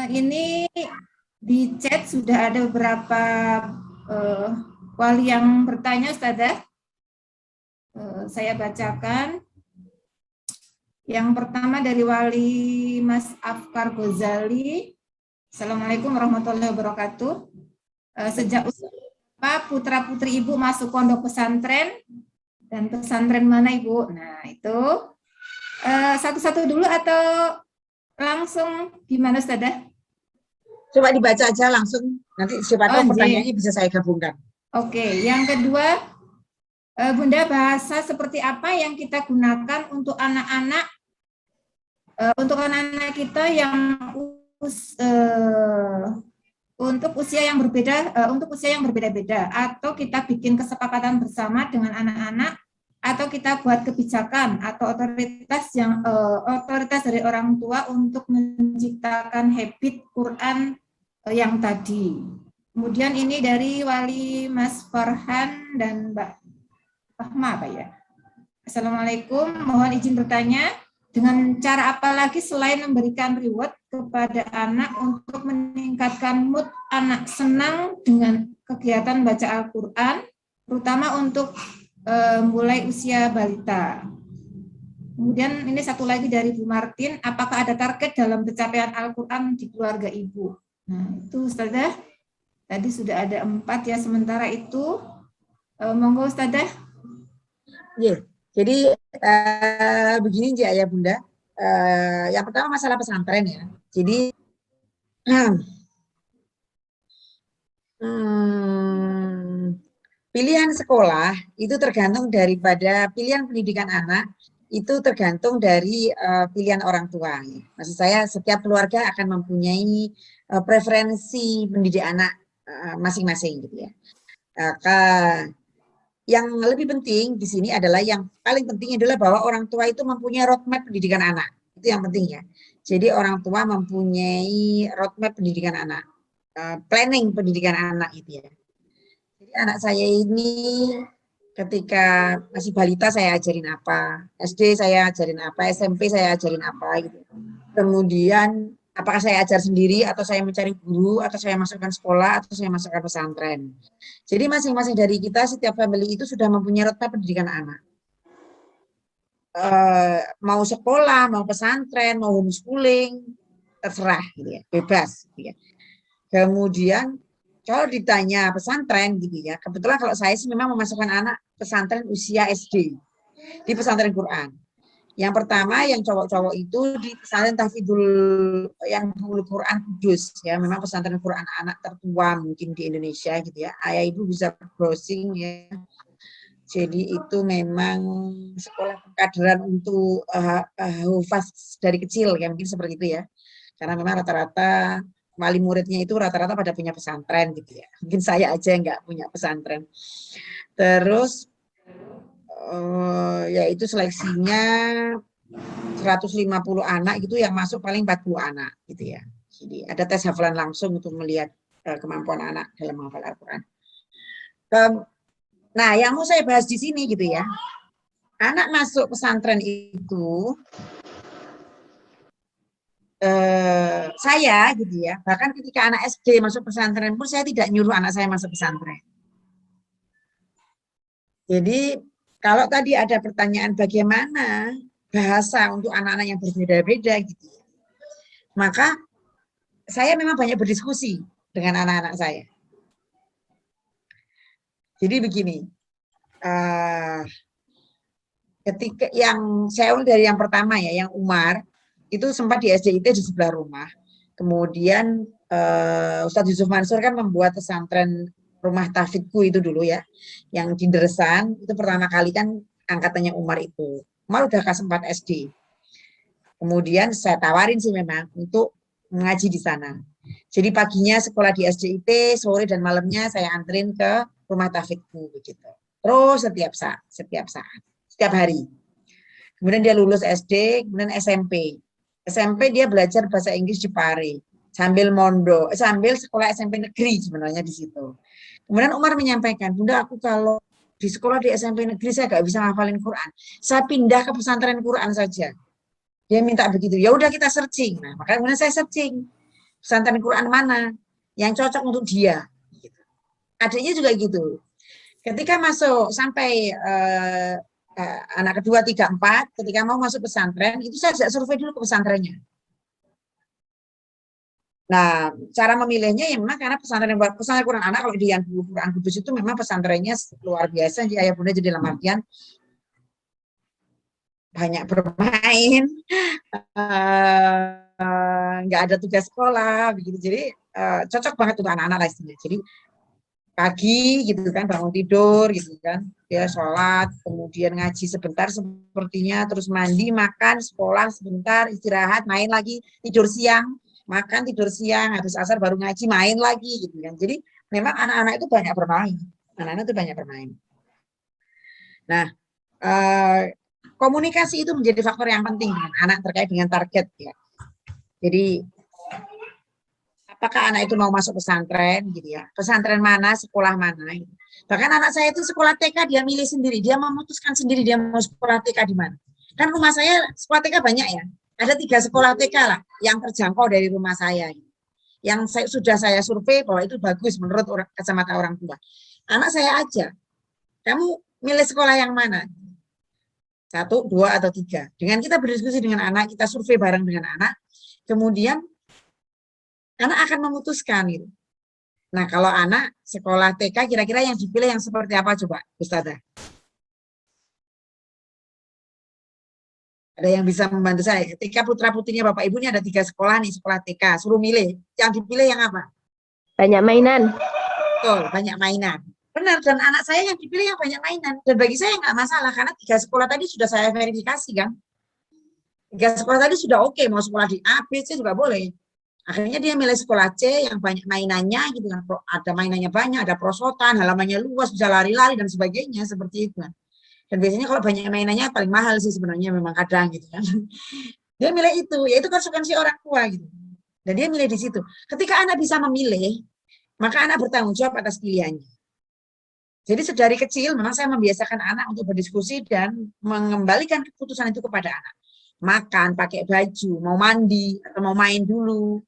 Ini di chat sudah ada beberapa wali yang bertanya, Ustazah. Saya bacakan. Yang pertama dari wali Mas Afkar Ghazali. Assalamualaikum warahmatullahi wabarakatuh. Sejak usia putra-putri Ibu masuk pondok pesantren, dan pesantren mana Ibu? Nah, itu satu-satu dulu atau langsung gimana, Ustazah? Coba dibaca aja langsung, nanti siapa tahu pertanyaannya bisa saya gabungkan. Oke, yang kedua, Bunda, bahasa seperti apa yang kita gunakan untuk anak-anak kita yang untuk usia yang berbeda-beda, atau kita bikin kesepakatan bersama dengan anak-anak, atau kita buat kebijakan atau otoritas dari orang tua untuk menciptakan habit Quran yang tadi. Kemudian ini dari wali Mas Farhan dan Mbak Rahma, Pak ya. Assalamualaikum, mohon izin bertanya, dengan cara apa lagi selain memberikan reward kepada anak untuk meningkatkan mood anak senang dengan kegiatan baca Al-Quran, terutama untuk mulai usia balita. Kemudian ini satu lagi dari Bu Martin, apakah ada target dalam pencapaian Al-Quran di keluarga Ibu? Nah, itu Ustazah, tadi sudah ada 4 ya, sementara itu monggo Ustazah. Iya, jadi begini ya Bunda. Yang pertama masalah pesantren ya. Jadi pilihan sekolah itu tergantung daripada pilihan pendidikan anak, itu tergantung dari pilihan orang tua. Maksud saya setiap keluarga akan mempunyai preferensi pendidik anak masing-masing gitu ya. Yang lebih penting di sini adalah, yang paling penting adalah bahwa orang tua itu mempunyai roadmap pendidikan anak. Itu yang penting ya. Jadi orang tua mempunyai roadmap pendidikan anak, planning pendidikan anak itu ya. Jadi anak saya ini ketika masih balita saya ajarin apa, SD saya ajarin apa, SMP saya ajarin apa gitu. Kemudian apakah saya ajar sendiri atau saya mencari guru atau saya masukkan sekolah atau saya masukkan pesantren. Jadi masing-masing dari kita, setiap family itu sudah mempunyai roadmap pendidikan anak. Mau sekolah, mau pesantren, mau homeschooling, terserah gitu ya, bebas gitu ya. Kemudian kalau ditanya pesantren gitu ya, kebetulan kalau saya sih memang memasukkan anak pesantren usia SD di pesantren Quran. Yang pertama yang cowok-cowok itu di pesantren Tahfidzul yang dulu Quran Kudus ya, memang pesantren Quran anak tertua mungkin di Indonesia gitu ya. Ayah ibu bisa browsing ya. Jadi itu memang sekolah pengkaderan untuk hufaz dari kecil ya, mungkin seperti itu ya. Karena memang rata-rata wali muridnya itu rata-rata pada punya pesantren gitu ya. Mungkin saya aja yang nggak punya pesantren. Terus yaitu seleksinya 150 anak gitu, yang masuk paling 40 anak gitu ya. Jadi ada tes hafalan langsung untuk melihat kemampuan anak dalam menghafal Al-Quran. Nah, yang mau saya bahas di sini gitu ya, anak masuk pesantren itu saya gitu ya, bahkan ketika anak SD masuk pesantren pun saya tidak nyuruh anak saya masuk pesantren. Jadi kalau tadi ada pertanyaan bagaimana bahasa untuk anak-anak yang berbeda-beda gitu, maka saya memang banyak berdiskusi dengan anak-anak saya. Jadi begini, ketika yang saya ulang dari yang pertama ya, yang Umar itu sempat di SDIT di sebelah rumah. Kemudian Ustadz Yusuf Mansur kan membuat pesantren rumah tahfidku itu dulu ya, yang di Deresan itu pertama kali kan angkatannya Umar itu. Umar udah kelas 4 SD. Kemudian saya tawarin sih memang untuk mengaji di sana. Jadi paginya sekolah di SDIT, sore dan malamnya saya anterin ke rumah tahfidku begitu. Terus setiap hari. Kemudian dia lulus SD, kemudian SMP. SMP dia belajar bahasa Inggris di Pare sambil sambil sekolah SMP negeri sebenarnya di situ. Kemudian Umar menyampaikan, Bunda, aku kalau di sekolah di SMP negeri saya nggak bisa ngafalin Quran. Saya pindah ke pesantren Quran saja. Dia minta begitu. Ya udah kita searching. Nah, makanya kemudian saya searching. pesantren Quran mana yang cocok untuk dia. Adiknya juga gitu. Ketika masuk sampai anak kedua, tiga, empat, ketika mau masuk pesantren, itu saya survei dulu ke pesantrennya. Nah, cara memilihnya ya memang karena pesantren Quran anak, kalau di yang Quran Kudus itu memang pesantrennya luar biasa, jadi ayah bunda jadi dalam artian banyak bermain, nggak ada tugas sekolah, begitu. Jadi cocok banget untuk anak-anak lah istilahnya. Jadi pagi gitu kan bangun tidur gitu kan, dia sholat, kemudian ngaji sebentar sepertinya, terus mandi, makan, sekolah sebentar, istirahat, main lagi, tidur siang, makan, tidur siang, habis asar baru ngaji, main lagi gitu kan. Jadi memang anak-anak itu banyak bermain, anak-anak itu banyak bermain. Nah, komunikasi itu menjadi faktor yang penting dengan anak terkait dengan target ya. Jadi apakah anak itu mau masuk pesantren gitu ya, pesantren mana, sekolah mana gitu. Bahkan anak saya itu sekolah TK dia milih sendiri, dia memutuskan sendiri dia mau sekolah TK di mana. Kan rumah saya sekolah TK banyak ya, ada 3 sekolah TK lah yang terjangkau dari rumah saya, yang sudah saya survei bahwa itu bagus menurut kacamata orang tua. Anak saya aja, kamu milih sekolah yang mana? 1, 2, atau 3. Dengan kita berdiskusi dengan anak, kita survei bareng dengan anak, kemudian anak akan memutuskan gitu. Nah, kalau anak sekolah TK kira-kira yang dipilih yang seperti apa coba, Ustazah? Ada yang bisa membantu saya? Ketika putra-putrinya Bapak Ibu ini ada 3 sekolah nih, sekolah TK, suruh milih. Yang dipilih yang apa? Banyak mainan. Betul, banyak mainan. Benar, dan anak saya yang dipilih yang banyak mainan. Dan bagi saya nggak masalah, karena 3 sekolah tadi sudah saya verifikasi kan. 3 sekolah tadi sudah oke, mau sekolah di A, B, C juga boleh. Akhirnya dia milih sekolah C yang banyak mainannya gitu kan, ada mainannya banyak, ada prosotan, halamannya luas, bisa lari-lari dan sebagainya seperti itu kan. Dan biasanya kalau banyak mainannya paling mahal sih sebenarnya memang kadang gitu kan. Dia milih itu, yaitu konsekuensi orang tua gitu. Dan dia milih di situ. Ketika anak bisa memilih, maka anak bertanggung jawab atas pilihannya. Jadi sedari kecil memang saya membiasakan anak untuk berdiskusi dan mengembalikan keputusan itu kepada anak. Makan, pakai baju, mau mandi, atau mau main dulu,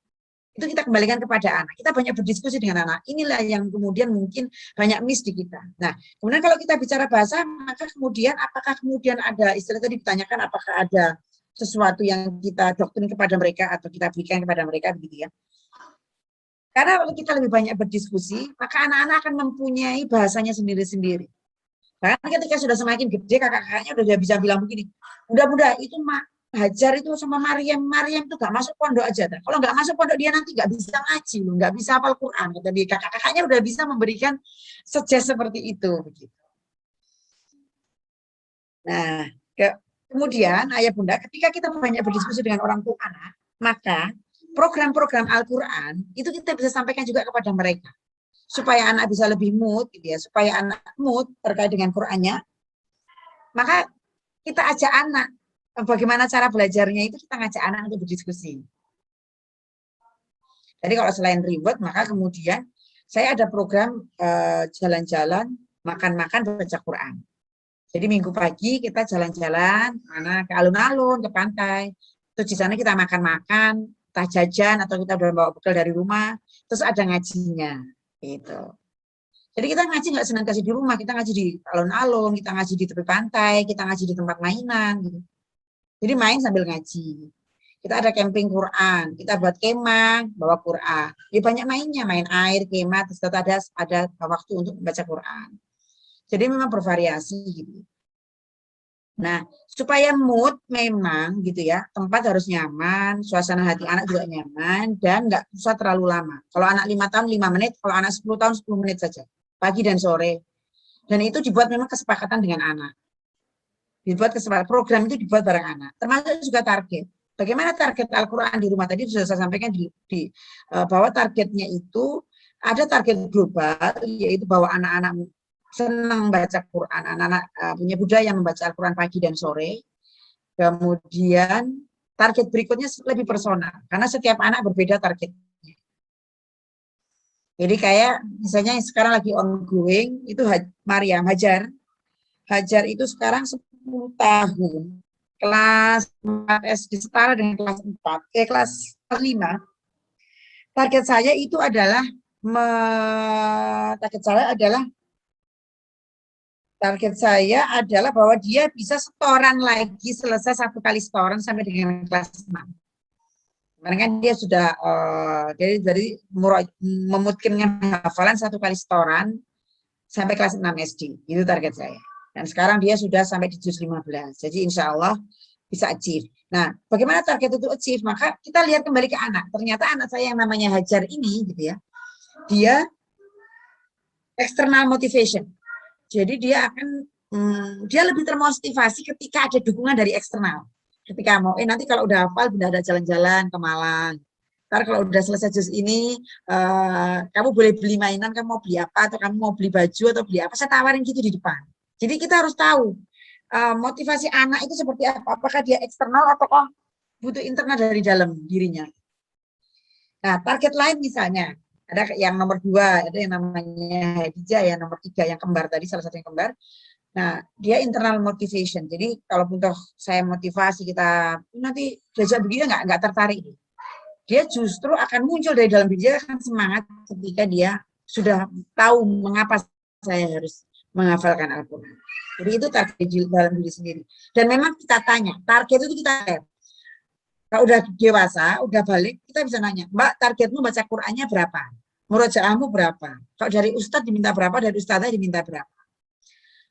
itu kita kembalikan kepada anak. Kita banyak berdiskusi dengan anak. Inilah yang kemudian mungkin banyak miss di kita. Nah, kemudian kalau kita bicara bahasa, maka kemudian apakah kemudian ada, istilah tadi ditanyakan apakah ada sesuatu yang kita doktrin kepada mereka atau kita berikan kepada mereka begitu ya. Karena kalau kita lebih banyak berdiskusi, maka anak-anak akan mempunyai bahasanya sendiri-sendiri. Bahkan ketika sudah semakin gede, kakak-kakaknya udah bisa bilang begini, bunda-bunda itu Hajar itu sama Maryam itu gak masuk pondok aja. Kalau nggak masuk pondok dia nanti nggak bisa ngaji, nggak bisa hafal Quran. Kata dia, kakak-kakaknya udah bisa memberikan suggest seperti itu. Nah, kemudian ayah bunda, ketika kita banyak berdiskusi dengan orang tua anak, maka program-program Al-Quran itu kita bisa sampaikan juga kepada mereka. Supaya anak bisa lebih mood, gitu ya, supaya anak mood terkait dengan Qurannya, maka kita ajak anak. Bagaimana cara belajarnya itu kita ngajak anak untuk berdiskusi. Jadi kalau selain reward, maka kemudian saya ada program jalan-jalan, makan-makan, baca Quran. Jadi minggu pagi kita jalan-jalan ke alun-alun, ke pantai. Terus di sana kita makan-makan, entah jajan atau kita bawa bekal dari rumah. Terus ada ngajinya, gitu. Jadi kita ngaji nggak senantiasa di rumah, kita ngaji di alun-alun, kita ngaji di tepi pantai, kita ngaji di tempat mainan, gitu. Jadi main sambil ngaji. Kita ada camping Quran, kita buat kemah, bawa Quran. Ya banyak mainnya, main air, kemah, terus ada waktu untuk membaca Quran. Jadi memang bervariasi gitu. Nah, supaya mood memang gitu ya, tempat harus nyaman, suasana hati anak juga nyaman, dan nggak usah terlalu lama. Kalau anak 5 tahun 5 menit, kalau anak 10 tahun 10 menit saja, pagi dan sore. Dan itu dibuat memang kesepakatan dengan anak. Dibuat kesepakatan, program itu dibuat bareng anak, termasuk juga target. Bagaimana target Al-Quran di rumah tadi sudah saya sampaikan bahwa targetnya itu ada target global, yaitu bahwa anak-anak senang baca Quran, anak-anak punya budaya membaca Al-Quran pagi dan sore. Kemudian target berikutnya lebih personal, karena setiap anak berbeda targetnya. Jadi kayak misalnya yang sekarang lagi ongoing, itu Maryam Hajar itu sekarang 10 tahun, kelas 4 SD setara dengan kelas 4, kelas 5. target saya itu adalah target saya adalah bahwa dia bisa setoran lagi, selesai 1 kali setoran sampai dengan kelas 6. Kemarin kan dia sudah dari memutkinkan hafalan 1 kali setoran sampai kelas 6 SD. Itu target saya. Dan sekarang dia sudah sampai di juz 15. Jadi insya Allah bisa achieve. Nah, bagaimana target itu achieve? Maka kita lihat kembali ke anak. Ternyata anak saya yang namanya Hajar ini, gitu ya, dia external motivation. Jadi dia akan dia lebih termotivasi ketika ada dukungan dari eksternal. Ketika mau, nanti kalau udah hafal, Bunda ada jalan-jalan ke Malang. Ntar kalau udah selesai juz ini, kamu boleh beli mainan, kamu mau beli apa, atau kamu mau beli baju, atau beli apa, saya tawarin gitu di depan. Jadi kita harus tahu motivasi anak itu seperti apa, apakah dia eksternal atau butuh internal dari dalam dirinya. Nah, target lain misalnya, ada yang nomor 2, ada yang namanya Hadijah, ya nomor 3 yang kembar tadi, salah satu yang kembar. Nah, dia internal motivation. Jadi kalau toh saya motivasi kita nanti belajar begini nggak tertarik. Dia justru akan muncul dari dalam diri, dia akan semangat ketika dia sudah tahu mengapa saya harus menghafalkan Al-Quran. Jadi itu target dalam diri sendiri. Dan memang kita tanya, target itu kita lihat. Kalau udah dewasa, udah balik, kita bisa nanya, Mbak, targetmu baca Qurannya berapa? Murojaahmu berapa? Kalau dari Ustadz diminta berapa, dari Ustadzah diminta berapa?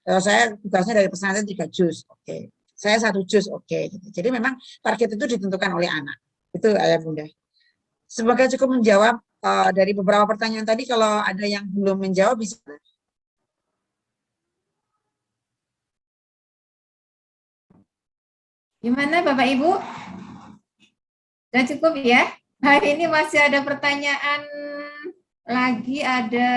Kalau saya tugasnya dari pesantren 3 juz, oke. Saya 1 juz, oke. Jadi memang target itu ditentukan oleh anak. Itu Ayah Bunda. Semoga cukup menjawab dari beberapa pertanyaan tadi. Kalau ada yang belum menjawab bisa. Gimana Bapak Ibu? Sudah cukup ya? Hari ini masih ada pertanyaan lagi, ada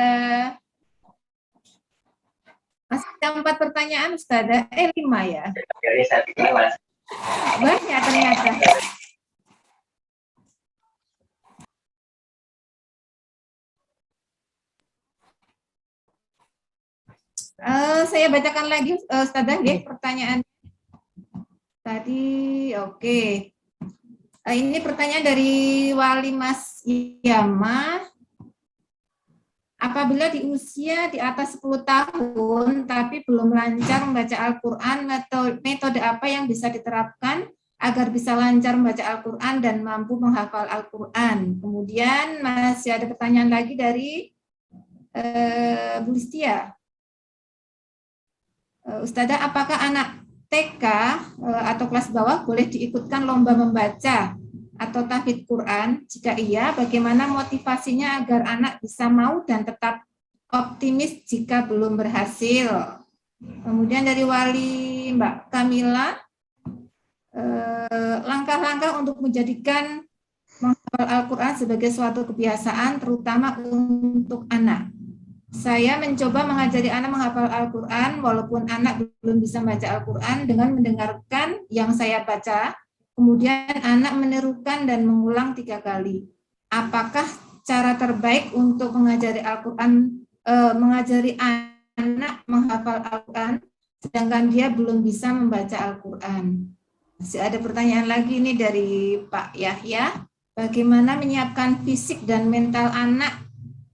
masih ada 4 pertanyaan Ustazah, 5 ya? Banyak ternyata. Saya bacakan lagi Ustazah ya, pertanyaan tadi. Oke. Ini pertanyaan dari Wali Mas Yama. Apabila di usia di atas 10 tahun tapi belum lancar membaca Al-Quran, metode apa yang bisa diterapkan agar bisa lancar membaca Al-Quran dan mampu menghafal Al-Quran? Kemudian masih ada pertanyaan lagi dari Bu Listia. Ustazah, apakah anak TK atau kelas bawah boleh diikutkan lomba membaca atau tahfidz Quran? Jika iya, bagaimana motivasinya agar anak bisa mau dan tetap optimis jika belum berhasil? Kemudian dari Wali Mbak Kamila, langkah-langkah untuk menjadikan menghafal Al-Quran sebagai suatu kebiasaan, terutama untuk anak. Saya mencoba mengajari anak menghafal Al-Quran, walaupun anak belum bisa membaca Al-Quran, dengan mendengarkan yang saya baca, kemudian anak menirukan dan mengulang 3 kali. Apakah cara terbaik untuk mengajari Al-Quran, mengajari anak menghafal Al-Quran, sedangkan dia belum bisa membaca Al-Quran? Masih ada pertanyaan lagi ini dari Pak Yahya. Bagaimana menyiapkan fisik dan mental anak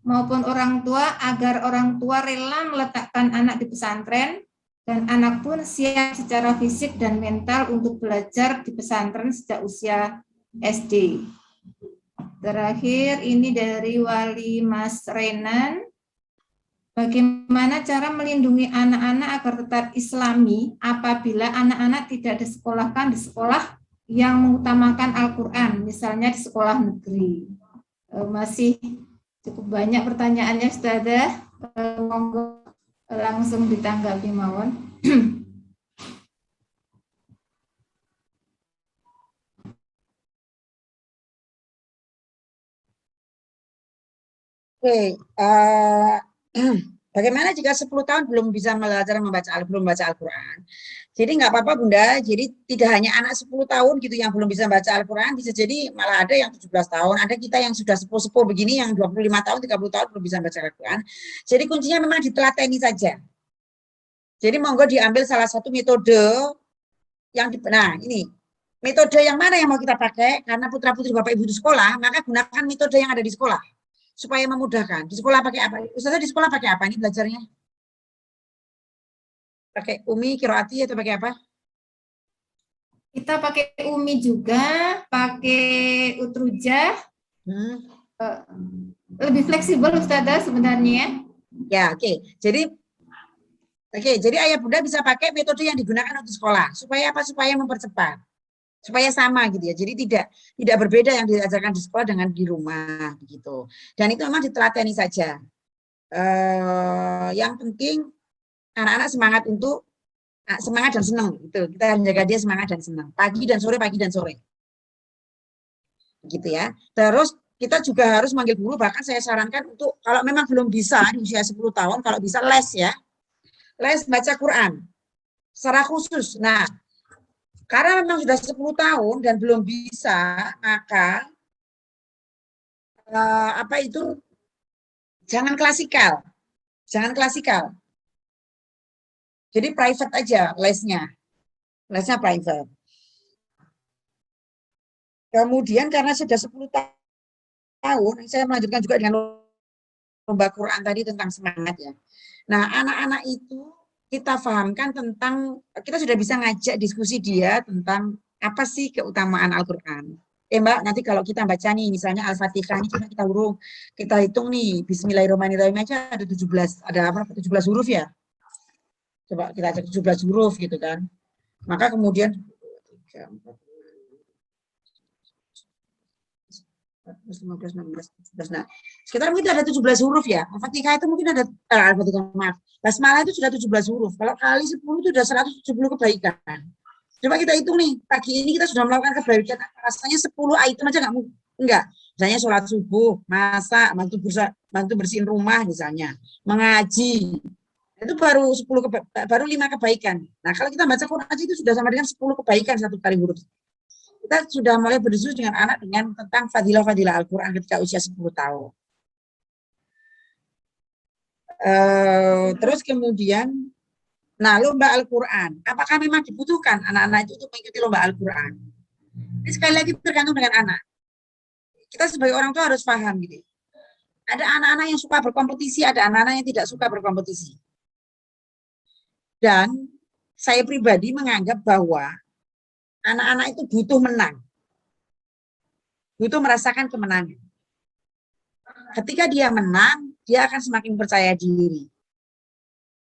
maupun orang tua agar orang tua rela meletakkan anak di pesantren dan anak pun siap secara fisik dan mental untuk belajar di pesantren sejak usia SD. Terakhir ini dari Wali Mas Renan. Bagaimana cara melindungi anak-anak agar tetap Islami apabila anak-anak tidak disekolahkan di sekolah yang mengutamakan Al-Quran, misalnya di sekolah negeri? Masih cukup banyak pertanyaannya, Ustazah. Monggo langsung ditanggapi mawon. Oke, bagaimana jika 10 tahun belum bisa belajar belum baca Al-Quran? Jadi nggak apa-apa Bunda, jadi tidak hanya anak 10 tahun gitu yang belum bisa baca Al-Quran, bisa jadi malah ada yang 17 tahun, ada kita yang sudah sepuh-sepuh begini yang 25 tahun, 30 tahun belum bisa baca Al-Quran. Jadi kuncinya memang ditelateni saja. Jadi monggo diambil salah satu metode yang nah ini metode yang mana yang mau kita pakai? Karena putra-putri Bapak Ibu di sekolah, maka gunakan metode yang ada di sekolah supaya memudahkan. Di sekolah pakai apa? Ustazah di sekolah pakai apa ini belajarnya? Pakai Umi, Kiroati atau pakai apa? Kita pakai Umi juga, pakai Utrujah. Lebih fleksibel Ustazah sebenarnya. Ya, oke. Jadi ayah bunda bisa pakai metode yang digunakan untuk sekolah. Supaya apa? Supaya mempercepat. Supaya sama gitu ya. Jadi tidak berbeda yang diajarkan di sekolah dengan di rumah begitu. Dan itu memang ditelateni saja. Yang penting anak-anak semangat dan senang gitu. Kita menjaga dia semangat dan senang. Pagi dan sore. Gitu ya. Terus kita juga harus manggil guru, bahkan saya sarankan untuk kalau memang belum bisa di usia 10 tahun, kalau bisa les ya. Les baca Quran secara khusus. Nah, karena memang sudah 10 tahun dan belum bisa, maka jangan klasikal. Jadi private aja lesnya private. Kemudian karena sudah 10 tahun, saya melanjutkan juga dengan lomba Quran tadi tentang semangat ya. Nah, anak-anak itu kita fahamkan tentang, kita sudah bisa ngajak diskusi dia tentang apa sih keutamaan Al-Quran. Mbak, nanti kalau kita baca nih, misalnya Al-Fatihah ini kita hitung nih, Bismillahirrahmanirrahim aja ada 17 huruf ya. Coba kita cek 17 huruf gitu kan. Maka kemudian 15, 16, 17. Nah, sekitar mungkin ada 17 huruf ya. Al-Fatihah itu mungkin ada Basmalah itu sudah 17 huruf. Kalau kali 10 itu sudah 170 kebaikan. Coba kita hitung nih, pagi ini kita sudah melakukan kebaikan rasanya 10 item aja enggak. Misalnya sholat subuh, masak, bantu bersihin rumah misalnya, mengaji. Itu baru 5 kebaikan. Nah, kalau kita baca Quran itu sudah sama dengan 10 kebaikan satu kali huruf. Kita sudah mulai berdiskusi dengan anak tentang fadilah-fadilah Al-Quran ketika usia 10 tahun. Terus kemudian, nah lomba Al-Quran, apakah memang dibutuhkan anak-anak itu untuk mengikuti lomba Al-Quran? Ini sekali lagi tergantung dengan anak. Kita sebagai orang tua harus paham gitu. Ada anak-anak yang suka berkompetisi, ada anak-anak yang tidak suka berkompetisi. Dan saya pribadi menganggap bahwa anak-anak itu butuh menang. Butuh merasakan kemenangan. Ketika dia menang, dia akan semakin percaya diri.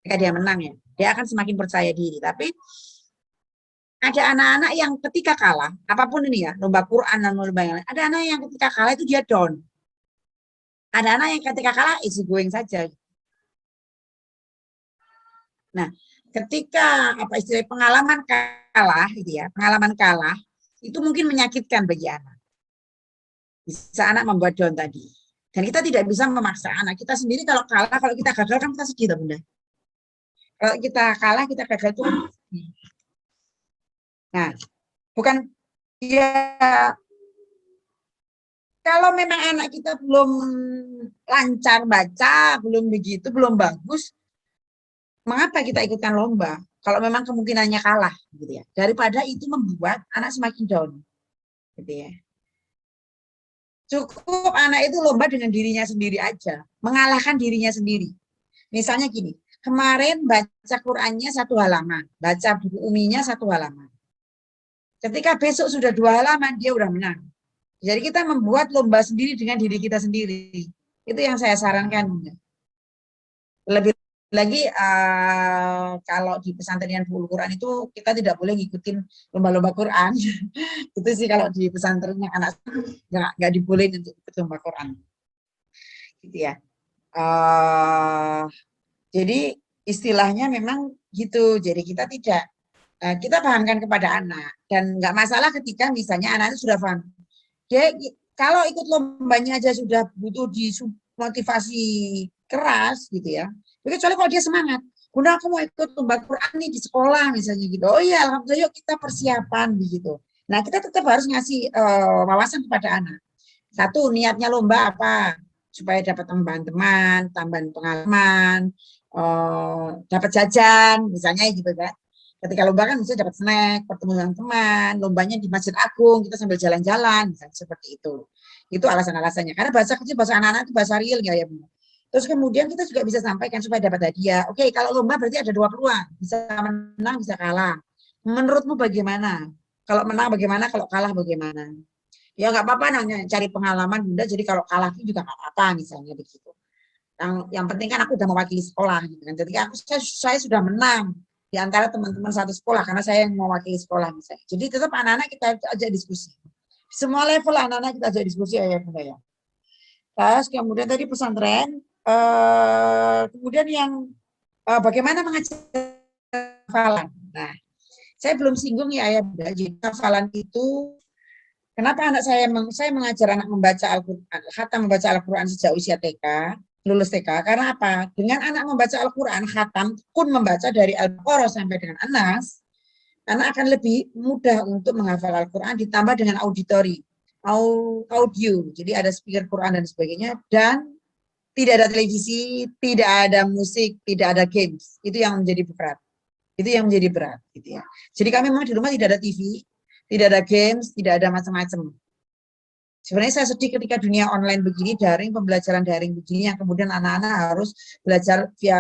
Ketika dia menang ya, dia akan semakin percaya diri. Tapi ada anak-anak yang ketika kalah, apapun ini ya, lomba Quran dan lomba yang lain, ada anak yang ketika kalah itu dia down. Ada anak yang ketika kalah easy going saja. Nah, ketika pengalaman kalah gitu ya, pengalaman kalah itu mungkin menyakitkan bagi anak. Bisa anak membuat down tadi. Dan kita tidak bisa memaksa anak kita sendiri kalau kalah, kalau kita gagal kan kita sedih, Bunda. Kalau kita kalah, kita gagal itu. Nah, bukan ya kalau memang anak kita belum lancar baca, belum begitu, belum bagus, mengapa kita ikutkan lomba? Kalau memang kemungkinannya kalah, gitu ya. Daripada itu membuat anak semakin down, gitu ya. Cukup anak itu lomba dengan dirinya sendiri aja, mengalahkan dirinya sendiri. Misalnya gini, kemarin baca Qurannya 1 halaman, baca buku uminya 1 halaman. Ketika besok sudah 2 halaman, dia udah menang. Jadi kita membuat lomba sendiri dengan diri kita sendiri. Itu yang saya sarankan. Lebih lagi kalau di pesantren Full Quran itu kita tidak boleh ngikutin lomba-lomba Quran. Itu sih kalau di pesantrennya anak nggak dibolehin untuk ikut lomba Quran. Gitu ya. Jadi istilahnya memang gitu. Jadi kita kita pahamkan kepada anak dan nggak masalah ketika misalnya anak itu sudah paham. Dia kalau ikut lombanya aja sudah butuh dimotivasi keras gitu ya. Kecuali kalau dia semangat, Bunda aku mau ikut lomba Quran nih di sekolah misalnya gitu. Oh iya, alhamdulillah yuk kita persiapan begitu. Nah kita tetap harus ngasih wawasan kepada anak. Satu, niatnya lomba apa? Supaya dapat tambahan teman, tambahan pengalaman, dapat jajan misalnya gitu kan. Ketika lomba kan bisa dapat snack, bertemu dengan teman, lombanya di Masjid Agung, kita sambil jalan-jalan, misalnya seperti itu. Itu alasan-alasannya. Karena bahasa kecil, bahasa anak-anak itu bahasa real ya, Bu. Terus kemudian kita juga bisa sampaikan supaya dapat hadiah. Oke, kalau lomba berarti ada 2 peluang, bisa menang, bisa kalah. Menurutmu bagaimana? Kalau menang bagaimana, kalau kalah bagaimana? Ya nggak apa-apa nanya, cari pengalaman Bunda, jadi kalau kalah pun juga nggak apa-apa, misalnya begitu. Yang penting kan aku udah mewakili sekolah gitu kan. Jadi saya sudah menang di antara teman-teman satu sekolah karena saya yang mewakili sekolah misalnya. Jadi tetap anak-anak kita ajak diskusi. Semua level anak-anak kita ajak diskusi ya Bunda ya. Terus kemudian tadi pesantren, kemudian yang bagaimana mengajar hafalan. Nah, saya belum singgung ya Ayah Bunda. Jadi hafalan itu kenapa saya mengajar anak membaca Al-Qur'an, khatam membaca Al-Qur'an sejak usia TK, lulus TK, karena apa? Dengan anak membaca Al-Quran, khatam pun membaca dari Al-Baqarah sampai dengan An-Nas, anak akan lebih mudah untuk menghafal Al-Quran ditambah dengan audio, jadi ada speaker Quran dan sebagainya, dan tidak ada televisi, tidak ada musik, tidak ada games, itu yang menjadi berat. Itu yang menjadi berat, gitu ya. Jadi kami memang di rumah tidak ada TV, tidak ada games, tidak ada macam-macam. Sebenarnya saya sedih ketika dunia online begini, daring, pembelajaran daring begini, yang kemudian anak-anak harus belajar via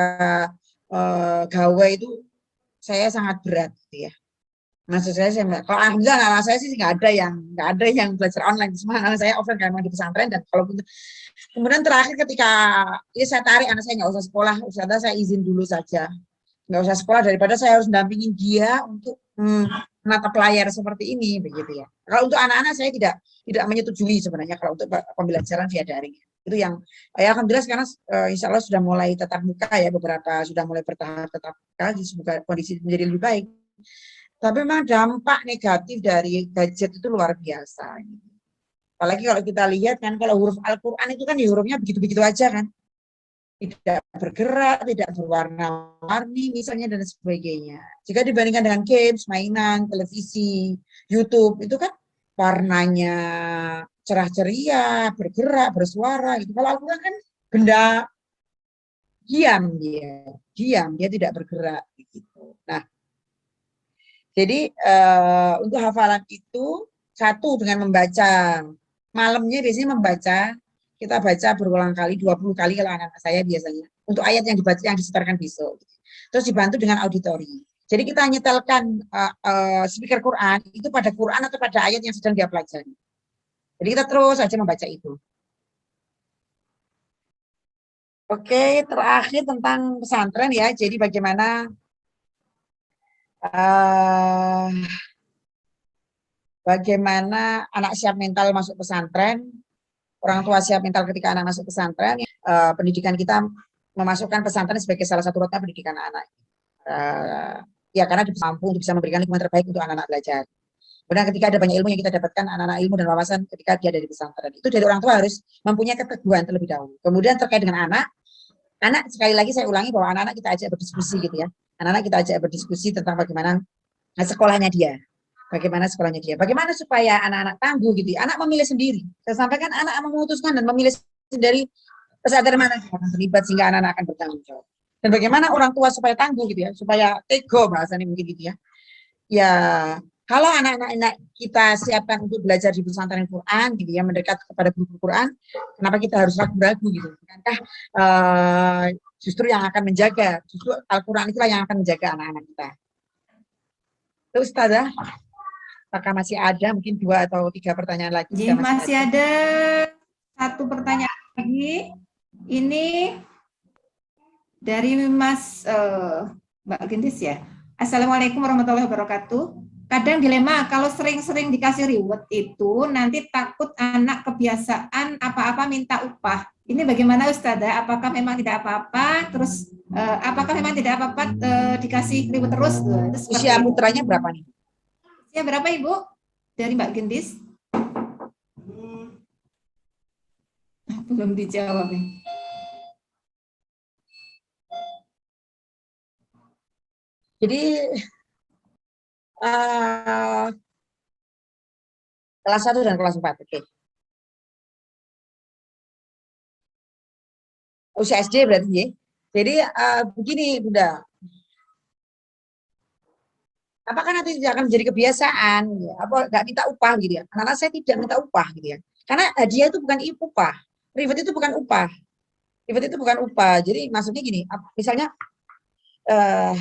gawai itu, saya sangat berat, gitu ya. Maksud saya kalau alhamdulillah anak saya sih nggak ada yang belajar online, semua anak saya offline karena di pesantren. Dan kalau kemudian terakhir ketika ini saya tarik anak saya nggak usah sekolah, saya izin dulu saja, nggak usah sekolah daripada saya harus dampingin dia untuk menatap layar seperti ini, begitu ya. Kalau untuk anak-anak saya tidak menyetujui sebenarnya kalau untuk pembelajaran via daring. Itu yang ya alhamdulillah sekarang insya Allah sudah mulai tatap muka ya, beberapa sudah mulai bertahap tatap muka, semoga kondisi menjadi lebih baik. Tapi memang dampak negatif dari gadget itu luar biasa. Apalagi kalau kita lihat kan, kalau huruf Al-Quran itu kan ya hurufnya begitu-begitu aja kan. Tidak bergerak, tidak berwarna-warni misalnya dan sebagainya. Jika dibandingkan dengan games, mainan, televisi, YouTube, itu kan warnanya cerah ceria, bergerak, bersuara gitu. Kalau Al-Quran kan benda diam dia tidak bergerak gitu. Nah, jadi untuk hafalan itu satu dengan membaca. Malamnya biasanya membaca, kita baca berulang kali, 20 kali kalau anak-anak saya biasanya. Untuk ayat yang dibaca yang disetorkan besok. Terus dibantu dengan auditori. Jadi kita nyetelkan speaker Quran itu pada Quran atau pada ayat yang sedang dia pelajari. Jadi kita terus saja membaca itu. Oke, terakhir tentang pesantren ya. Jadi bagaimana bagaimana anak siap mental masuk pesantren, orang tua siap mental ketika anak masuk pesantren. Pendidikan kita memasukkan pesantren sebagai salah satu roda pendidikan anak. Ya karena mampu untuk bisa memberikan lingkungan terbaik untuk anak-anak belajar. Kemudian ketika ada banyak ilmu yang kita dapatkan, anak-anak ilmu dan wawasan ketika dia dari pesantren. Itu dari orang tua harus mempunyai keteguhan terlebih dahulu. Kemudian terkait dengan anak sekali lagi saya ulangi bahwa anak-anak kita ajak berdiskusi gitu ya. Anak-anak kita ajak berdiskusi tentang bagaimana sekolahnya dia. Bagaimana sekolahnya dia. Bagaimana supaya anak-anak tangguh gitu ya. Anak memilih sendiri. Saya sampaikan anak memutuskan dan memilih sendiri pesantren mana yang akan terlibat sehingga anak-anak akan bertanggung jawab. Dan bagaimana orang tua supaya tangguh gitu ya. Supaya tego bahasanya mungkin gitu ya. Ya kalau anak-anak kita siapkan untuk belajar di pesantren Quran gitu ya, mendekat kepada guru Quran, kenapa kita harus ragu-ragu gitu? Bukankah justru yang akan menjaga, justru Al-Quran itulah yang akan menjaga anak-anak kita. Terus Ustazah, apakah masih ada mungkin 2 atau 3 pertanyaan lagi? Jadi masih ada 1 pertanyaan lagi. Ini dari Mas Mbak Gendis ya. Assalamualaikum warahmatullahi wabarakatuh. Kadang dilema kalau sering-sering dikasih reward itu nanti takut anak kebiasaan apa-apa minta upah. Ini bagaimana Ustazah? Apakah memang tidak apa-apa? Terus apakah memang tidak apa-apa dikasih reward terus? Usia putranya berapa nih? Usia berapa Ibu? Dari Mbak Gendis? Belum dijawab. Jadi kelas 1 dan kelas 4, oke. Usia SD berarti ya. Jadi begini Bunda. apakah nanti tidak akan menjadi kebiasaan? Ya, apa nggak minta upah gitu ya? Karena saya tidak minta upah gitu ya. Karena hadiah itu bukan upah, reward itu bukan upah, reward itu bukan upah. Jadi maksudnya gini, misalnya eh,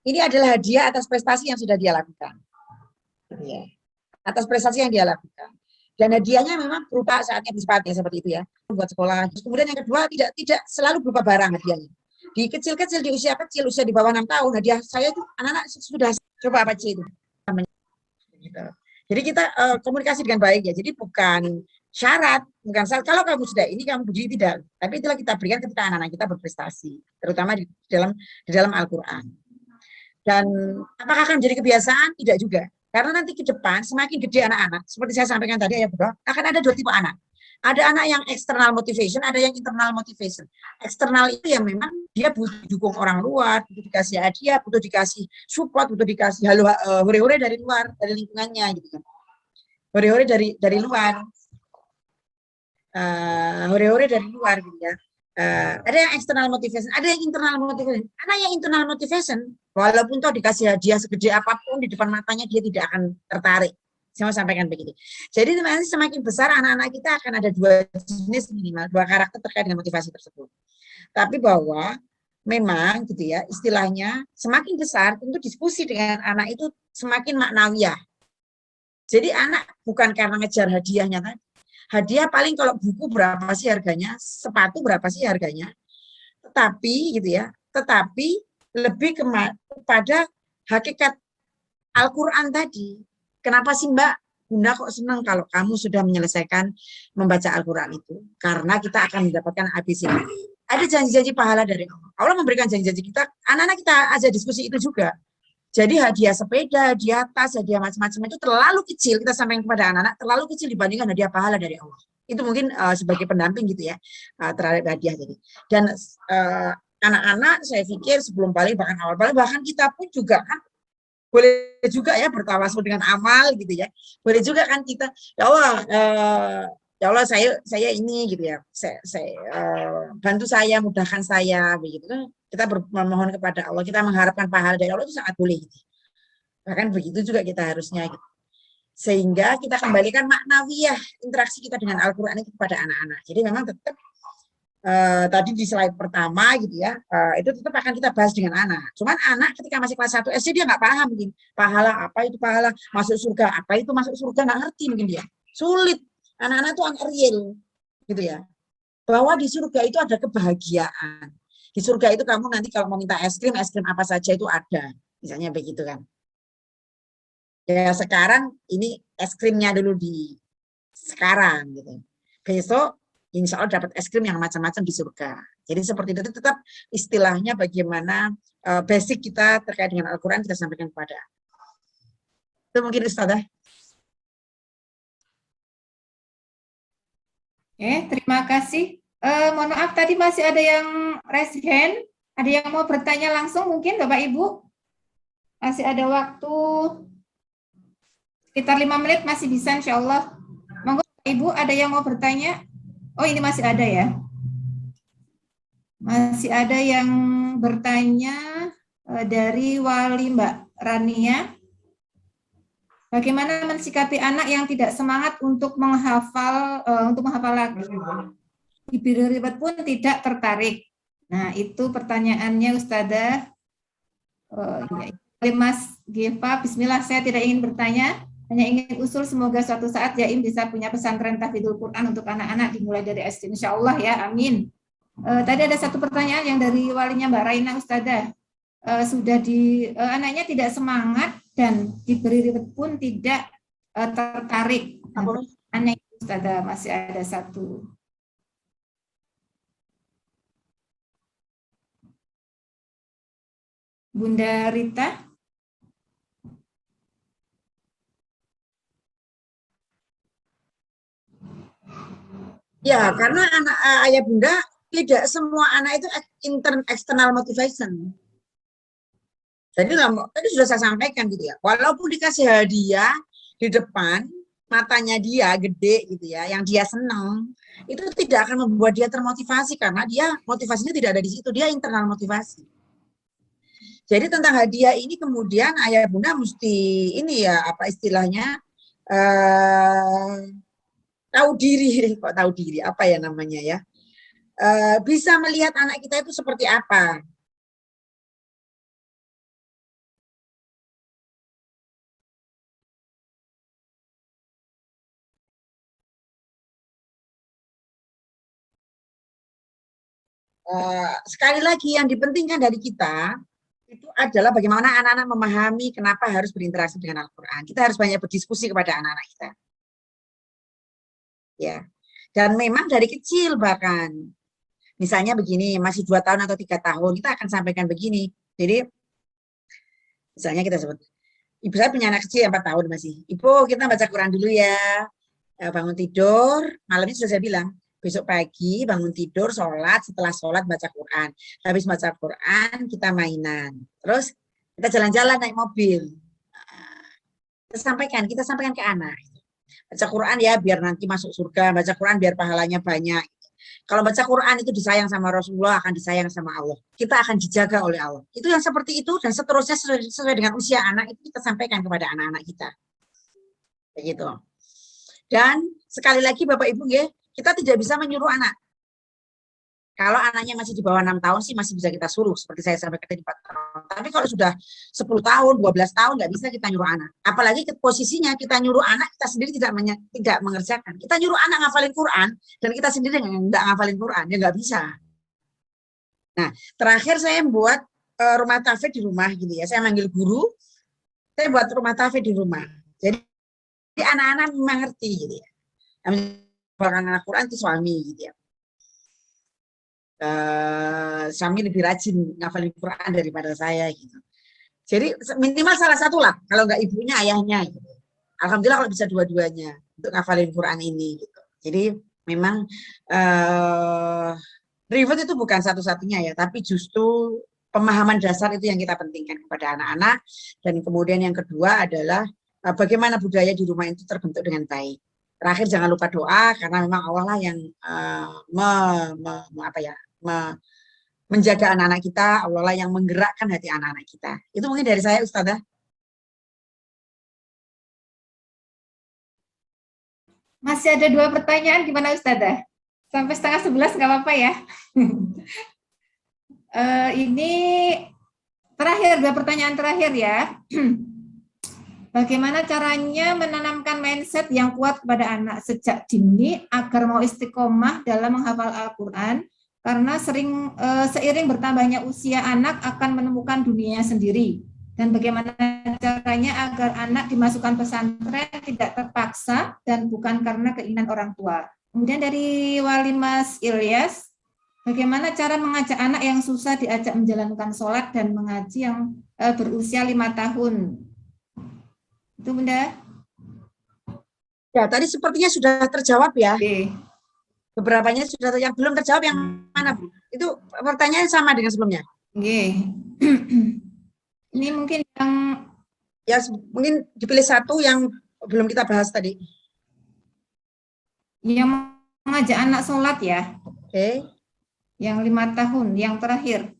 ini adalah hadiah atas prestasi yang sudah dia lakukan, gitu ya. Atas prestasi yang dia lakukan. Dan hadiahnya memang berupa saatnya bersepatnya seperti itu ya, buat sekolah. Terus kemudian yang kedua tidak selalu berupa barang hadiahnya. Di kecil-kecil, di usia kecil, usia di bawah 6 tahun, hadiah saya itu anak-anak sudah coba apa sih itu. Gitu. Jadi kita komunikasi dengan baik ya. Jadi bukan syarat. Kalau kamu sudah ini kamu begini tidak. Tapi itulah kita berikan ketika anak-anak kita berprestasi, terutama di dalam Al-Qur'an. Dan apakah akan menjadi kebiasaan? Tidak juga. Karena nanti ke depan semakin gede anak-anak, seperti saya sampaikan tadi ya Bro, akan ada dua tipe anak. Ada anak yang external motivation, ada yang internal motivation. Eksternal itu yang memang dia butuh didukung orang luar, butuh dikasih hadiah, butuh dikasih support, butuh dikasih hore-hore dari luar, dari lingkungannya gitu kan. Hore-hore dari luar. Hore-hore dari luar gitu ya. Ada yang external motivation, ada yang internal motivation. Anak yang internal motivation, walaupun toh dikasih hadiah segede apapun di depan matanya, dia tidak akan tertarik. Saya mau sampaikan begitu. Jadi nanti semakin besar anak-anak kita akan ada dua jenis minimal, dua karakter terkait dengan motivasi tersebut. Tapi bahwa memang gitu ya, istilahnya semakin besar tentu diskusi dengan anak itu semakin maknawiyah. Jadi anak bukan karena ngejar hadiahnya tadi. Hadiah paling kalau buku berapa sih harganya, sepatu berapa sih harganya. Tetapi gitu ya, tetapi lebih kepada hakikat Al-Qur'an tadi. Kenapa sih Mbak Bunda kok senang kalau kamu sudah menyelesaikan membaca Al-Qur'an itu? Karena kita akan mendapatkan ABC. Ada janji-janji pahala dari Allah. Allah memberikan janji-janji kita, anak-anak kita aja diskusi itu juga. Jadi hadiah sepeda, hadiah tas, hadiah macam-macam itu terlalu kecil, kita sampaikan kepada anak-anak, terlalu kecil dibandingkan hadiah pahala dari Allah. Itu mungkin sebagai pendamping gitu ya, terhadap hadiah jadi. Dan anak-anak saya pikir sebelum balik, bahkan awal balik, bahkan kita pun juga kan boleh juga ya bertawasul dengan amal gitu ya. Boleh juga kan kita, ya Allah saya ini gitu ya, saya bantu saya, mudahkan saya begitu kan. Kita memohon kepada Allah, kita mengharapkan pahala dari Allah itu sangat boleh. Gitu. Bahkan begitu juga kita harusnya. Gitu. Sehingga kita kembalikan maknawiyah interaksi kita dengan Al-Qur'an itu kepada anak-anak. Jadi memang tetap tadi di slide pertama gitu ya, itu tetap akan kita bahas dengan anak. Cuman anak ketika masih kelas 1 SD dia nggak paham mungkin. Pahala, apa itu pahala, masuk surga, apa itu masuk surga, nggak ngerti mungkin dia. Sulit. Anak-anak itu anak real gitu ya. Bahwa di surga itu ada kebahagiaan. Di surga itu kamu nanti kalau mau minta es krim apa saja itu ada. Misalnya begitu kan. Ya sekarang ini es krimnya dulu di sekarang gitu. Besok insya Allah dapat es krim yang macam-macam di surga. Jadi seperti itu tetap istilahnya bagaimana basic kita terkait dengan Al-Qur'an kita sampaikan kepada. Itu mungkin Ustazah. Terima kasih. Mohon maaf tadi masih ada yang raise hand, ada yang mau bertanya langsung mungkin Bapak Ibu. Masih ada waktu sekitar 5 menit masih bisa insya Allah. Monggo Bapak Ibu ada yang mau bertanya? Oh ini masih ada ya. Masih ada yang bertanya dari Wali Mbak Rania. Bagaimana mensikapi anak yang tidak semangat untuk menghafal lagi? Diberi reward pun tidak tertarik. Nah, itu pertanyaannya Ustazah. Mas Giva, bismillah, saya tidak ingin bertanya, hanya ingin usul semoga suatu saat Jaim bisa punya pesantren tahfidzul Quran untuk anak-anak dimulai dari SD. Insya Allah ya, amin. Tadi ada satu pertanyaan yang dari walinya Mbak Raina Ustazah. Anaknya tidak semangat dan diberi reward pun tidak tertarik. Aneh Ustazah, masih ada satu. Bunda Rita. Ya, karena ayah bunda tidak semua anak itu external motivation. Jadi tadi sudah saya sampaikan gitu ya. Walaupun dikasih hadiah di depan, matanya dia gede gitu ya, yang dia senang, itu tidak akan membuat dia termotivasi karena dia motivasinya tidak ada di situ, dia internal motivasi. Jadi tentang hadiah ini kemudian ayah bunda mesti ini ya apa istilahnya tahu diri, kok tahu diri apa ya namanya ya, bisa melihat anak kita itu seperti apa. Sekali lagi yang dipentingkan dari kita itu adalah bagaimana anak-anak memahami kenapa harus berinteraksi dengan Al-Quran. Kita harus banyak berdiskusi kepada anak-anak kita. Ya, dan memang dari kecil bahkan, misalnya begini, masih 2 tahun atau 3 tahun, kita akan sampaikan begini. Jadi, misalnya kita sebut, ibu saya punya anak kecil yang 4 tahun masih. Ibu, kita baca Quran dulu ya. Bangun tidur, malamnya sudah saya bilang, besok pagi bangun tidur, sholat, setelah sholat baca Quran. Habis baca Quran, kita mainan. Terus kita jalan-jalan naik mobil. Kita sampaikan ke anak. Baca Quran ya biar nanti masuk surga, baca Quran biar pahalanya banyak. Kalau baca Quran itu disayang sama Rasulullah, akan disayang sama Allah. Kita akan dijaga oleh Allah. Itu yang seperti itu dan seterusnya sesuai dengan usia anak itu kita sampaikan kepada anak-anak kita. Begitu. Dan sekali lagi Bapak Ibu ya, kita tidak bisa menyuruh anak. Kalau anaknya masih di bawah 6 tahun sih masih bisa kita suruh, seperti saya sampaikan tadi 4 tahun. Tapi kalau sudah 10 tahun, 12 tahun nggak bisa kita nyuruh anak. Apalagi posisinya kita nyuruh anak, kita sendiri tidak mengerjakan. Kita nyuruh anak ngafalin Quran, dan kita sendiri nggak ngafalin Quran, ya nggak bisa. Nah, terakhir saya buat rumah tahfidz di rumah gitu ya. Saya manggil guru, saya buat rumah tahfidz di rumah. Jadi anak-anak mengerti gitu ya. Anak Quran itu suami gitu ya. Suami lebih rajin ngafalin Quran daripada saya gitu. Jadi minimal salah satu lah, kalau nggak ibunya ayahnya gitu. Alhamdulillah kalau bisa dua-duanya untuk ngafalin Quran ini gitu. Jadi memang reward itu bukan satu-satunya ya, tapi justru pemahaman dasar itu yang kita pentingkan kepada anak-anak. Dan kemudian yang kedua adalah bagaimana budaya di rumah itu terbentuk dengan baik. Terakhir jangan lupa doa karena memang Allah lah yang menjaga anak-anak kita, Allah lah yang menggerakkan hati anak-anak kita. Itu mungkin dari saya, Ustazah. Masih ada 2 pertanyaan, gimana Ustazah? Sampai 10:30 nggak apa-apa ya. Ini terakhir, 2 pertanyaan terakhir ya. Bagaimana caranya menanamkan mindset yang kuat kepada anak sejak dini agar mau istiqomah dalam menghafal Al-Quran, karena seiring bertambahnya usia anak akan menemukan dunianya sendiri. Dan bagaimana caranya agar anak dimasukkan pesantren tidak terpaksa dan bukan karena keinginan orang tua. Kemudian dari Wali Mas Ilyas, bagaimana cara mengajak anak yang susah diajak menjalankan sholat dan mengaji yang berusia 5 tahun? Itu Bunda. Ya, tadi sepertinya sudah terjawab ya. Oke. Beberapanya sudah, yang belum terjawab yang mana, Bu? Itu pertanyaan sama dengan sebelumnya. Oke. Ini mungkin yang Ya, mungkin dipilih satu yang belum kita bahas tadi. yang mengajak anak sholat ya. Oke. Yang 5 tahun, yang terakhir.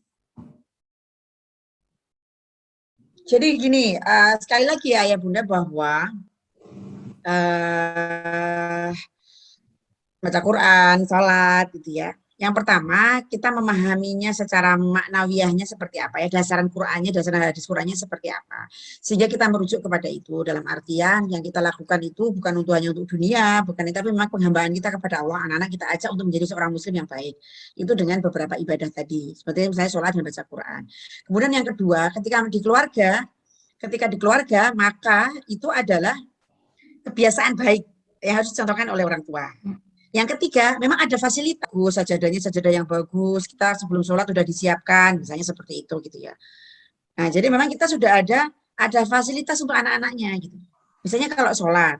Jadi gini, sekali lagi ya Bunda bahwa baca Quran, sholat gitu ya. Yang pertama, kita memahaminya secara maknawiyahnya seperti apa ya, dasaran Qur'annya, dasaran hadis Qur'annya seperti apa. Sehingga kita merujuk kepada itu, dalam artian yang kita lakukan itu bukan hanya untuk dunia, bukan, tapi memang penghambaan kita kepada Allah, anak-anak kita ajak untuk menjadi seorang muslim yang baik. Itu dengan beberapa ibadah tadi, seperti misalnya sholat dan baca Quran. Kemudian yang kedua, ketika di keluarga, maka itu adalah kebiasaan baik yang harus dicontohkan oleh orang tua. Yang ketiga, memang ada fasilitas, sajadah yang bagus, kita sebelum sholat sudah disiapkan, misalnya seperti itu gitu ya. Nah, jadi memang kita sudah ada fasilitas untuk anak-anaknya gitu. Misalnya kalau sholat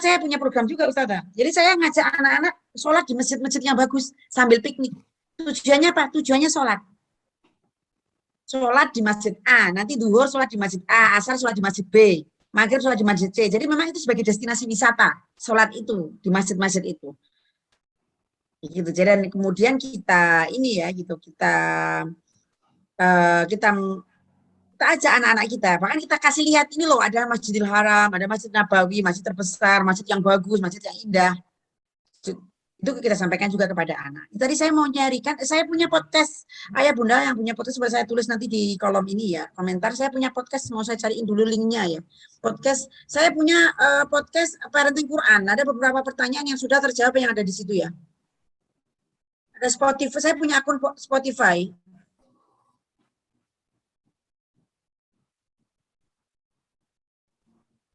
saya punya program juga Ustazah. Jadi saya ngajak anak-anak sholat di masjid-masjid yang bagus sambil piknik. Tujuannya apa? Tujuannya sholat. Sholat di masjid A, nanti duhur sholat di masjid A, asar sholat di masjid B, maghrib sholat di Masjid C. Jadi memang itu sebagai destinasi wisata, sholat itu di masjid-masjid itu. Gitu. Jadi kemudian kita ini ya gitu, kita kita ajak anak-anak kita, bahkan kita kasih lihat ini loh, ada Masjidil Haram, ada Masjid Nabawi, masjid terbesar, masjid yang bagus, masjid yang indah. Itu kita sampaikan juga kepada anak. Tadi saya mau nyarikan, saya punya podcast, ayah bunda yang punya podcast, saya tulis nanti di kolom ini ya, komentar. Saya punya podcast, mau saya cariin dulu linknya ya. Podcast, saya punya podcast Parenting Quran. Ada beberapa pertanyaan yang sudah terjawab yang ada di situ ya. Ada Spotify, saya punya akun Spotify.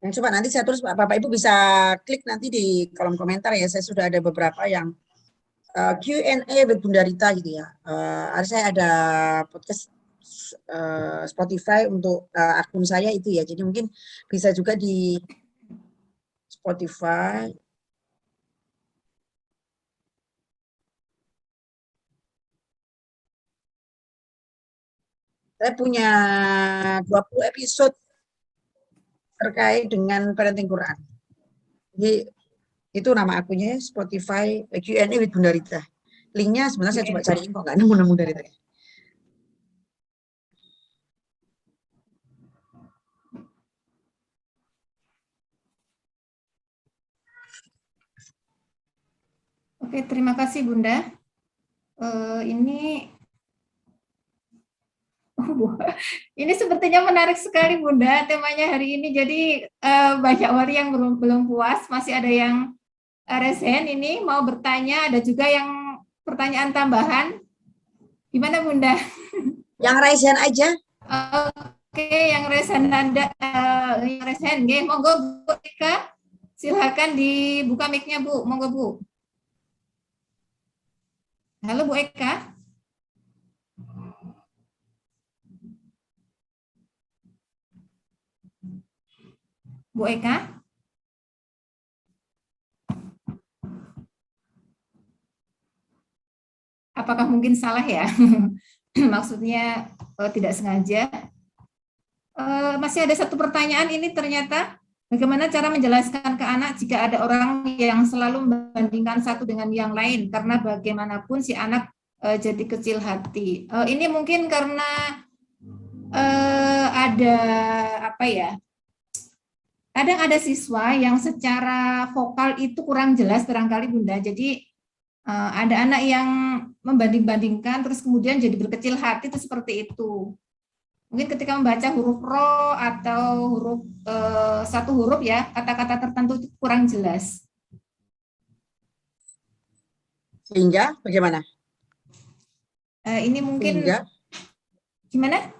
Coba nanti saya tulis, Bapak Ibu bisa klik nanti di kolom komentar ya. Saya sudah ada beberapa yang Q&A with Bunda Rita gitu ya. Saya ada podcast Spotify untuk akun saya itu ya. Jadi mungkin bisa juga di Spotify. Saya punya 20 episode terkait dengan parenting Quran. Jadi itu nama akunnya Spotify Q&A with Bunda Rita. Linknya sebenarnya saya coba cariin kok nggak nemu dari tadi. Oke, terima kasih Bunda. Ini sepertinya menarik sekali Bunda temanya hari ini. Jadi banyak wali yang belum puas, masih ada yang resen ini mau bertanya, ada juga yang pertanyaan tambahan. Gimana Bunda? Yang resen aja. Oke, yang resen Anda, yang resen, monggo Bu Eka, silakan dibuka mic-nya Bu, monggo Bu. Halo Bu Eka. Bu Eka? Apakah mungkin salah ya? Maksudnya tidak sengaja. Masih ada satu pertanyaan ini ternyata. Bagaimana cara menjelaskan ke anak jika ada orang yang selalu membandingkan satu dengan yang lain? Karena bagaimanapun si anak jadi kecil hati. Ini mungkin karena ada apa ya? Kadang ada siswa yang secara vokal itu kurang jelas barangkali Bunda. Jadi ada anak yang membanding-bandingkan terus kemudian jadi berkecil hati itu seperti itu. Mungkin ketika membaca huruf ro atau huruf satu huruf ya, kata-kata tertentu itu kurang jelas. Sehingga bagaimana? Ini mungkin Sehingga, gimana?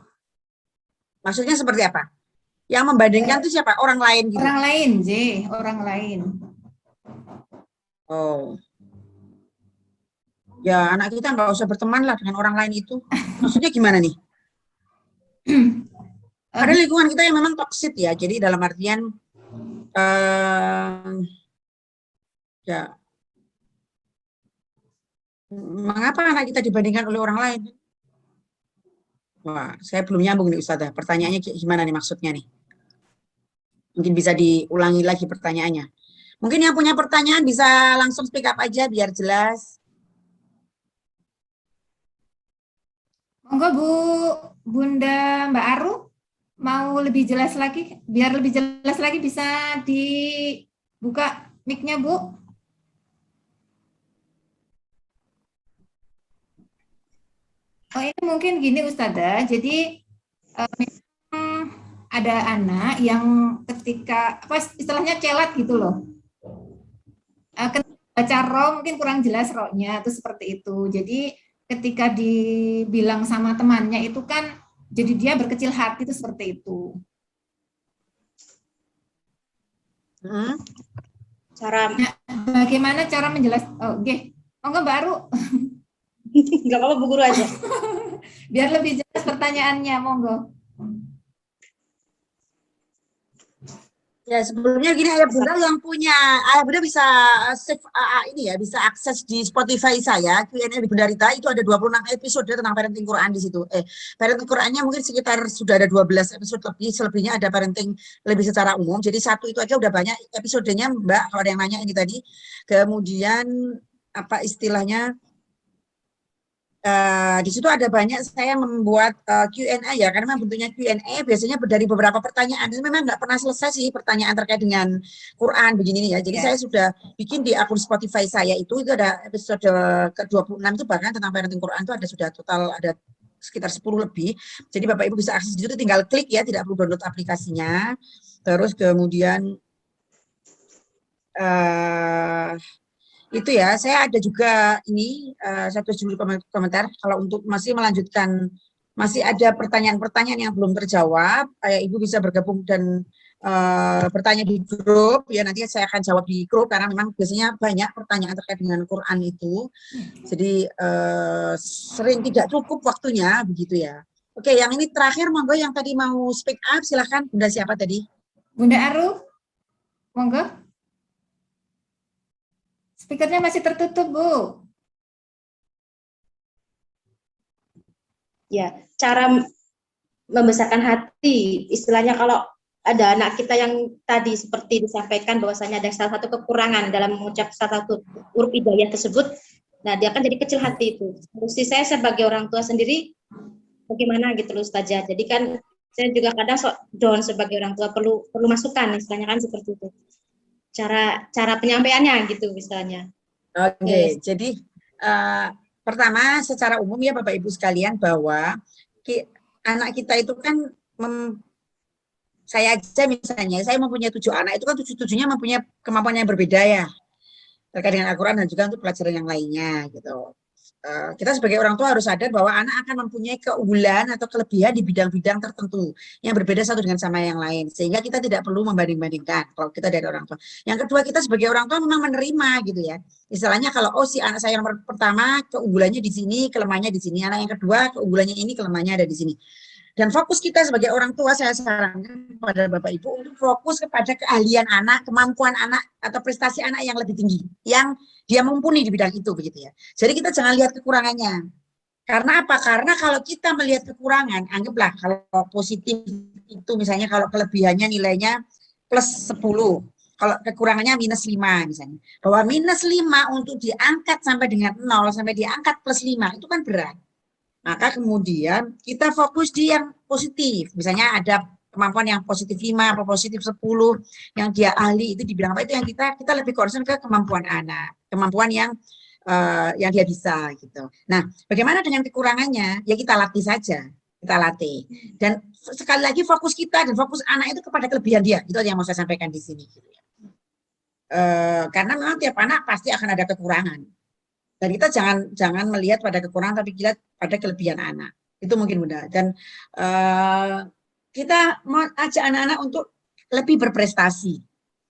maksudnya seperti apa? Yang membandingkan itu siapa? Orang lain gitu? Orang lain, orang lain. Oh. Ya anak kita nggak usah berteman lah dengan orang lain itu. Maksudnya gimana nih? Ada lingkungan kita yang memang toksik ya. Jadi dalam artian ya mengapa anak kita dibandingkan oleh orang lain? Wah, saya belum nyambung nih Ustazah. Pertanyaannya gimana nih maksudnya nih? Mungkin bisa diulangi lagi pertanyaannya. Mungkin yang punya pertanyaan bisa langsung speak up aja biar jelas. Monggo Bu Bunda Mbak Aru mau lebih jelas lagi, biar lebih jelas lagi bisa dibuka mic-nya Bu. Oh ini mungkin gini Ustazah, jadi ada anak yang ketika apa istilahnya celat gitu loh. Ketika baca ro mungkin kurang jelas ro-nya itu seperti itu. Jadi ketika dibilang sama temannya itu kan jadi dia berkecil hati itu seperti itu. Bagaimana cara menjelaskan? Oh, monggo Mbak Aru. Nggak apa-apa Bu Guru aja. Biar lebih jelas pertanyaannya, monggo. Ya, sebelumnya gini, Ayah Bunda yang punya, Ayah Bunda bisa save ini ya, bisa akses di Spotify saya, Q&A di Bunda Rita, itu ada 26 episode tentang parenting Quran di situ. Parenting Qurannya mungkin sekitar sudah ada 12 episode lebih, selebihnya ada parenting lebih secara umum. Jadi satu itu aja udah banyak episodenya, Mbak, kalau ada yang nanya ini tadi. Kemudian apa istilahnya? Di situ ada banyak saya membuat Q&A ya, karena memang bentuknya Q&A biasanya dari beberapa pertanyaan. Ini memang nggak pernah selesai sih pertanyaan terkait dengan Quran begini nih ya. Jadi saya sudah bikin di akun Spotify saya itu ada episode ke-26 itu bahkan tentang parenting Quran itu ada sudah total ada sekitar 10 lebih. Jadi Bapak Ibu bisa akses di situ, tinggal klik ya, tidak perlu download aplikasinya. Terus kemudian itu ya, saya ada juga ini satu judul komentar kalau untuk masih melanjutkan, masih ada pertanyaan-pertanyaan yang belum terjawab, Ibu bisa bergabung dan bertanya di grup ya, nanti saya akan jawab di grup karena memang biasanya banyak pertanyaan terkait dengan Quran itu, jadi sering tidak cukup waktunya begitu ya. Oke, yang ini terakhir monggo yang tadi mau speak up silahkan. Bunda siapa tadi? Bunda Aru, monggo. Speakernya masih tertutup, Bu. Ya, cara membesarkan hati, istilahnya kalau ada anak kita yang tadi seperti disampaikan bahwasanya ada salah satu kekurangan dalam mengucap salah satu huruf hidayah tersebut, nah dia akan jadi kecil hati itu. Mesti saya sebagai orang tua sendiri, bagaimana gitu loh Ustazah. Jadi kan saya juga kadang down sebagai orang tua perlu masukan, istilahnya kan seperti itu. Cara penyampaiannya gitu misalnya. Oke, jadi pertama secara umum ya Bapak Ibu sekalian bahwa anak kita itu kan saya aja misalnya, saya mempunyai 7 anak, itu kan 7-7-nya mempunyai kemampuan yang berbeda ya terkait dengan Al-Quran dan juga untuk pelajaran yang lainnya gitu. Kita sebagai orang tua harus sadar bahwa anak akan mempunyai keunggulan atau kelebihan di bidang-bidang tertentu yang berbeda satu dengan sama yang lain, sehingga kita tidak perlu membanding-bandingkan kalau kita dari orang tua. Yang kedua, kita sebagai orang tua memang menerima gitu ya, istilahnya kalau si anak saya nomor pertama keunggulannya di sini, kelemahannya di sini, anak yang kedua keunggulannya ini, kelemahannya ada di sini. Dan fokus kita sebagai orang tua, saya sarankan kepada Bapak Ibu untuk fokus kepada keahlian anak, kemampuan anak atau prestasi anak yang lebih tinggi, yang dia mumpuni di bidang itu begitu ya. Jadi kita jangan lihat kekurangannya. Karena apa? Karena kalau kita melihat kekurangan, anggaplah kalau positif itu misalnya kalau kelebihannya nilainya plus 10, kalau kekurangannya minus 5 misalnya. Bahwa minus 5 untuk diangkat sampai dengan 0 sampai diangkat plus 5 itu kan berat. Maka kemudian kita fokus di yang positif. Misalnya ada kemampuan yang positif 5 atau positif 10 yang dia ahli itu di bidang apa, itu yang kita lebih concern ke kemampuan anak, kemampuan yang dia bisa gitu. Nah, bagaimana dengan kekurangannya? Ya kita latih saja, kita latih. Dan sekali lagi fokus kita dan fokus anak itu kepada kelebihan dia. Itu yang mau saya sampaikan di sini. Karena memang tiap anak pasti akan ada kekurangan. Dan kita jangan melihat pada kekurangan, tapi lihat pada kelebihan anak. Itu mungkin mudah. Dan kita mau ajak anak-anak untuk lebih berprestasi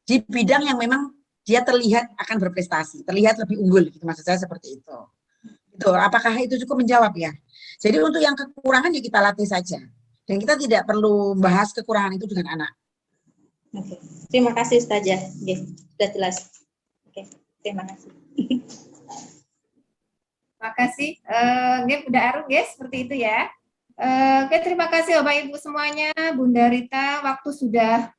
di bidang yang memang dia terlihat akan berprestasi, terlihat lebih unggul. Gitu, maksud saya seperti itu. Itu, apakah itu cukup menjawab ya? Jadi untuk yang kekurangan ya kita latih saja. Dan kita tidak perlu bahas kekurangan itu dengan anak. Oke. Terima kasih Ustazah. Oke, sudah jelas. Oke, terima kasih. Terima kasih. Bunda Aru, seperti itu ya. Oke, terima kasih Bapak Ibu semuanya. Bunda Rita, waktu sudah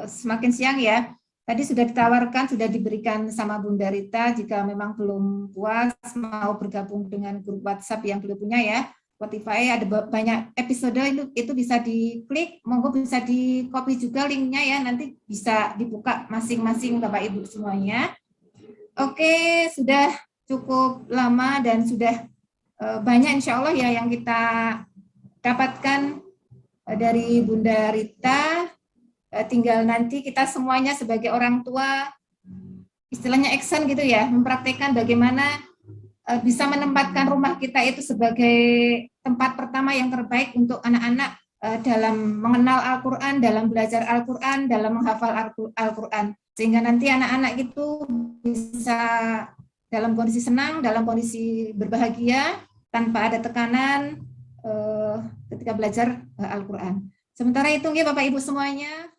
semakin siang ya. Tadi sudah ditawarkan, sudah diberikan sama Bunda Rita, jika memang belum puas, mau bergabung dengan grup WhatsApp yang belum punya ya. Spotify ada banyak episode, itu bisa diklik, monggo bisa di copy juga linknya ya, nanti bisa dibuka masing-masing Bapak Ibu semuanya. Oke, sudah cukup lama dan sudah banyak insya Allah ya yang kita dapatkan dari Bunda Rita. Tinggal nanti kita semuanya sebagai orang tua istilahnya action gitu ya, mempraktekkan bagaimana bisa menempatkan rumah kita itu sebagai tempat pertama yang terbaik untuk anak-anak dalam mengenal Al-Quran, dalam belajar Al-Quran, dalam menghafal Al-Quran, sehingga nanti anak-anak itu bisa dalam kondisi senang, dalam kondisi berbahagia, tanpa ada tekanan ketika belajar Al-Quran. Sementara itu ya Bapak Ibu semuanya,